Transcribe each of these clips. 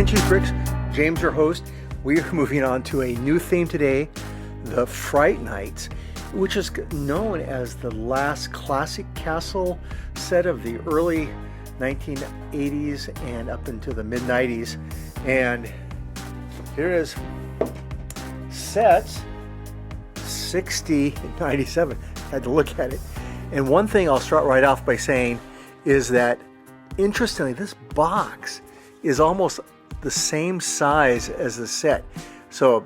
Two Tricks, James, your host. We are moving on to a new theme today, the Fright Nights, which is known as the last classic castle set of the early 1980s and up into the mid-90s. And here is sets 60 and 97. Had to look at it. And one thing I'll start right off by saying is that, interestingly, this box is almost the same size as the set. So,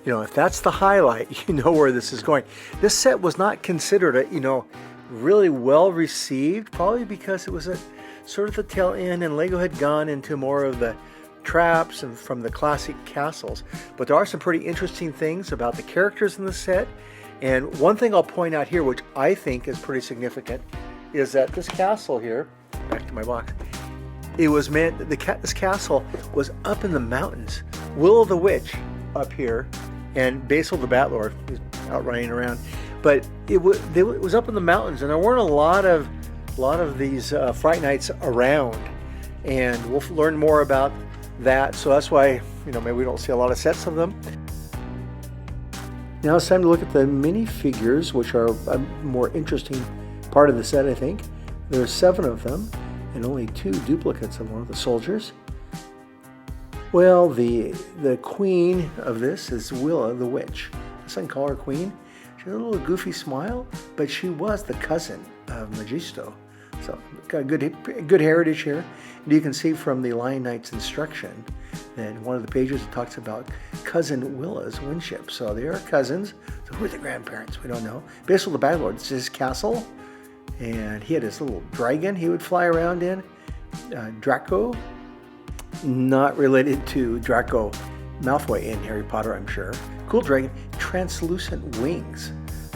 if that's the highlight, you know where this is going. This set was not considered really well received, probably because it was a sort of the tail end and Lego had gone into more of the traps and from the classic castles. But there are some pretty interesting things about the characters in the set. And one thing I'll point out here, which I think is pretty significant, is that this castle here, back to my box, it was meant, this castle was up in the mountains. Will the Witch up here, and Basil the Batlord is out running around. But it was up in the mountains, and there weren't a lot of these Fright Nights around. And we'll learn more about that. So that's why, maybe we don't see a lot of sets of them. Now it's time to look at the minifigures, which are a more interesting part of the set, I think. There are 7 of them, and only 2 duplicates of one of the soldiers. Well, the queen of this is Willa the Witch. I didn't call her queen. She has a little goofy smile, but she was the cousin of Magisto. So got a good heritage here. And you can see from the Lion Knight's instruction that one of the pages it talks about cousin Willa's winship. So they are cousins. So who are the grandparents? We don't know. Basil the Batlord, this is his castle. And he had his little dragon he would fly around in. Draco, not related to Draco Malfoy in Harry Potter, I'm sure. Cool dragon, translucent wings.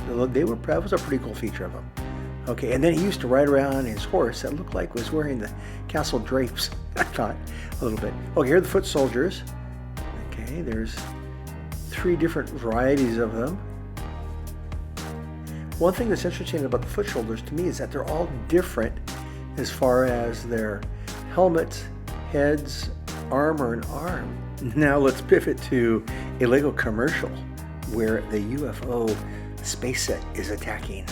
That was a pretty cool feature of him. Okay, and then he used to ride around his horse that looked like was wearing the castle drapes, I thought, a little bit. Okay, here are the foot soldiers. Okay, there's 3 different varieties of them. One thing that's interesting about the foot soldiers to me is that they're all different as far as their helmets, heads, armor, and arm. Now let's pivot to a Lego commercial where the UFO space set is attacking.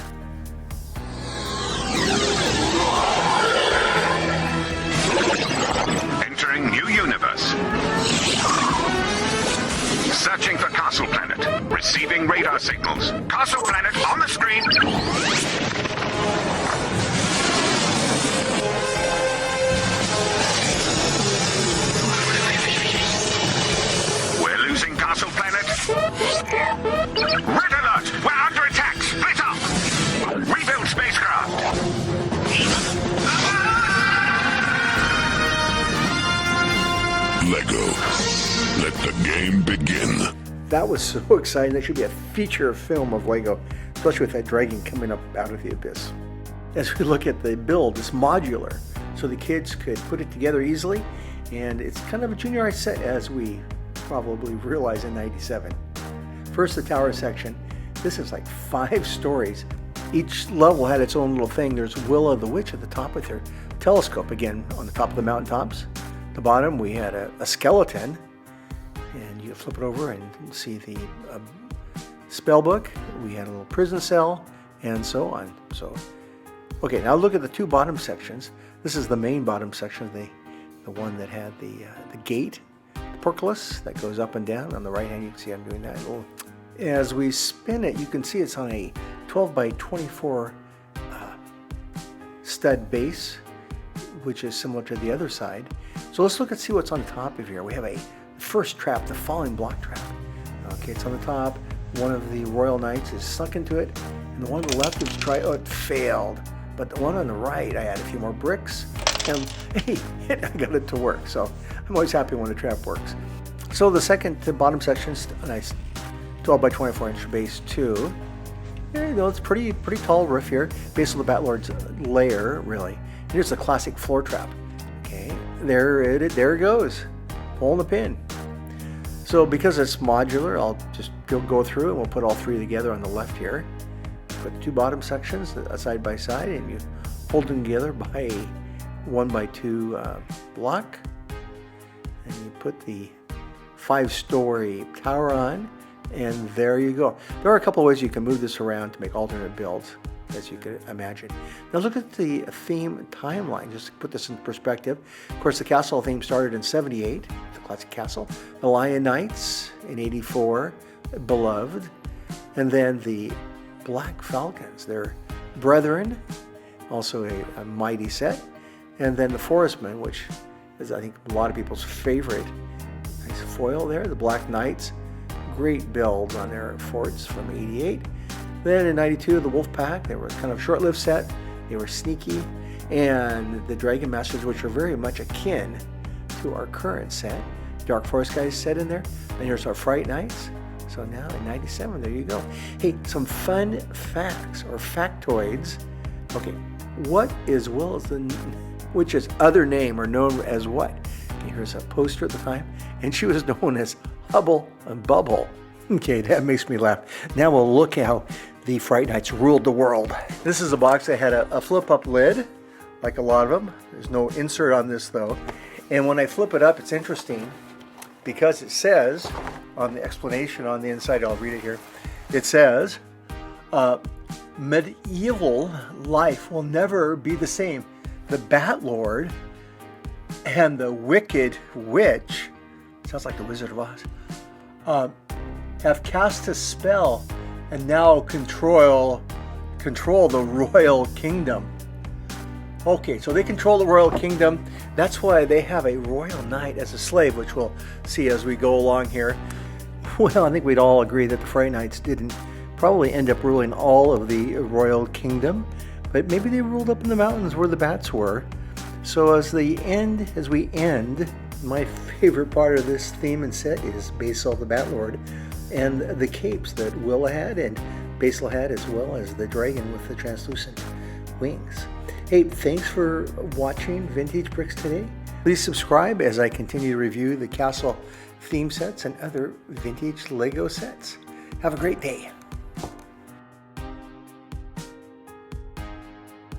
Entering new universe. Searching for Castle Planet. Receiving radar signals. Castle Planet on the screen. We're losing Castle Planet. Red alert! We're under attack! Split up! Rebuild spacecraft! Lego. Let the game begin. That was so exciting. That should be a feature film of Lego, especially with that dragon coming up out of the abyss. As we look at the build, it's modular, so the kids could put it together easily, and it's kind of a juniorized set, as we probably realized in '97. First, the tower section. This is like 5 stories. Each level had its own little thing. There's Willa the Witch at the top with her telescope, again, on the top of the mountaintops. At the bottom, we had a skeleton, and you flip it over and see the spell book. We had a little prison cell, and so on. So, okay, now look at the 2 bottom sections. This is the main bottom section, the one that had the gate, the portcullis that goes up and down. On the right hand, you can see I'm doing that. As we spin it, you can see it's on a 12 by 24 stud base, which is similar to the other side. So let's look and see what's on top of here. We have a first trap, the falling block trap. Okay, it's on the top. One of the Royal Knights is sunk into it, and the one on the left was it failed. But the one on the right, I had a few more bricks, and hey, I got it to work. So I'm always happy when a trap works. So the second to bottom section is a nice 12 by 24 inch base too. It's pretty tall roof here. Basil the Batlord's lair, really. Here's the classic floor trap. Okay, there it goes, pulling the pin. So because it's modular, I'll just go through and we'll put all 3 together on the left here. Put the 2 bottom sections side by side, and you hold them together by a 1 by 2 block. put the 5-story tower on, and there you go. There are a couple of ways you can move this around to make alternate builds, as you could imagine. Now look at the theme timeline, just to put this in perspective. Of course, the castle theme started in 78, the classic castle. The Lion Knights in 84, beloved. And then the Black Falcons, their brethren, also a mighty set. And then the Forestmen, which is, I think, a lot of people's favorite. Nice foil there, the Black Knights. Great build on their forts from 88. Then in 92, the Wolf Pack. They were kind of a short-lived set. They were sneaky. And the Dragon Masters, which are very much akin to our current set. Dark Forest guys set in there. And here's our Fright Knights. So now in 97, there you go. Hey, some fun facts or factoids. Okay, what is Witch's other name, or known as what? Okay, here's a poster at the time, and she was known as Hubble and Bubble. Okay, that makes me laugh. Now we'll look at how the Fright Knights ruled the world. This is a box that had a flip-up lid, like a lot of them. There's no insert on this though. And when I flip it up, it's interesting because it says on the explanation on the inside, I'll read it here. It says, medieval life will never be the same. The Bat Lord and the Wicked Witch, sounds like the Wizard of Oz, have cast a spell and now control the royal kingdom. Okay, so they control the royal kingdom. That's why they have a royal knight as a slave, which we'll see as we go along here. Well, I think we'd all agree that the Fright Knights didn't probably end up ruling all of the royal kingdom, but maybe they ruled up in the mountains where the bats were. So as we end, my favorite part of this theme and set is Basil the Batlord and the capes that Willa had and Basil had, as well as the dragon with the translucent wings. Hey, thanks for watching Vintage Bricks today. Please subscribe as I continue to review the castle theme sets and other vintage Lego sets. Have a great day.